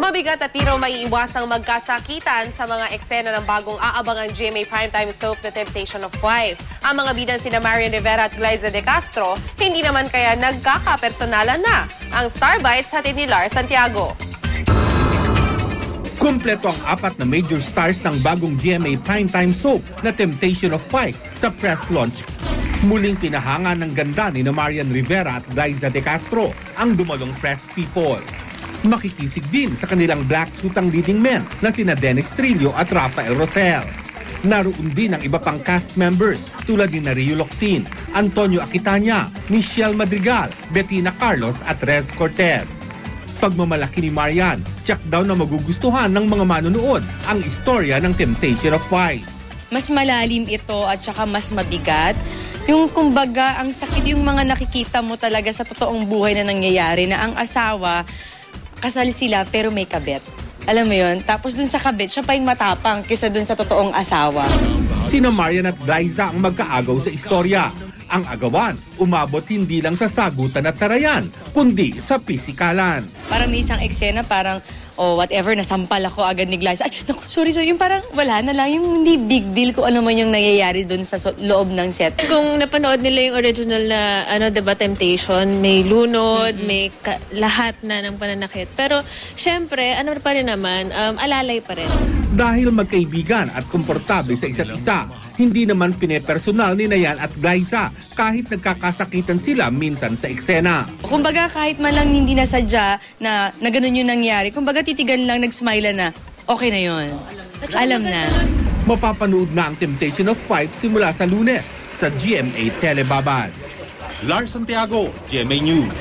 Mabigat at tiro maiiwasang magkasakitan sa mga eksena ng bagong aabangang GMA Primetime soap The Temptation of Wife. Ang mga bidang sina Marian Rivera at Glyza De Castro, hindi naman kaya nagkakapersonalan na. Ang Star Bites hatid ni Lars Santiago. Kumpleto ang apat na major stars ng bagong GMA Primetime soap na Temptation of Wife sa press launch. Muling pinahanga ng ganda ni Marian Rivera at Glyza De Castro ang dumalong press people. Makikisig din sa kanilang black suit ang leading men na sina Dennis Trillo at Rafael Rosel. Naroon din ang iba pang cast members tulad ni Rio Locsin, Antonio Aquitania, Michelle Madrigal, Bettina Carlos at Rez Cortez. Pagmamalaki ni Marian, tiyak daw na magugustuhan ng mga manonood ang istorya ng Temptation of Wife. Mas malalim ito at saka mas mabigat. Yung kumbaga, ang sakit yung mga nakikita mo talaga sa totoong buhay na nangyayari na ang asawa, kasal sila pero may kabit. Alam mo yun? Tapos dun sa kabit, siya pa yung matapang kaysa dun sa totoong asawa. Sina Marian at Glyza ang magkaagaw sa istorya. Ang agawan, umabot hindi lang sa sagutan at tarayan, kundi sa pisikalan. Parang may isang eksena, parang, whatever, nasampal ako agad ni Glyza. Ay, naku, sorry, yung parang wala na lang, yung hindi big deal kung ano man yung nangyayari dun sa loob ng set. Kung napanood nila yung original na, diba, Temptation, may lunod, may lahat na ng pananakit. Pero, syempre, pa rin naman, alalay pa rin. Dahil magkaibigan at komportable sa isa't isa, hindi naman pinepersonal ni Nayan at Glyza kahit nagkakasakitan sila minsan sa eksena. Kumbaga kahit man lang hindi nasadya na ganun yung nangyari, kumbaga titigan lang, nag-smile na, okay na yun. Alam na. Mapapanood na ang Temptation of Wife simula sa Lunes sa GMA Telebabad. Lars Santiago, GMA News.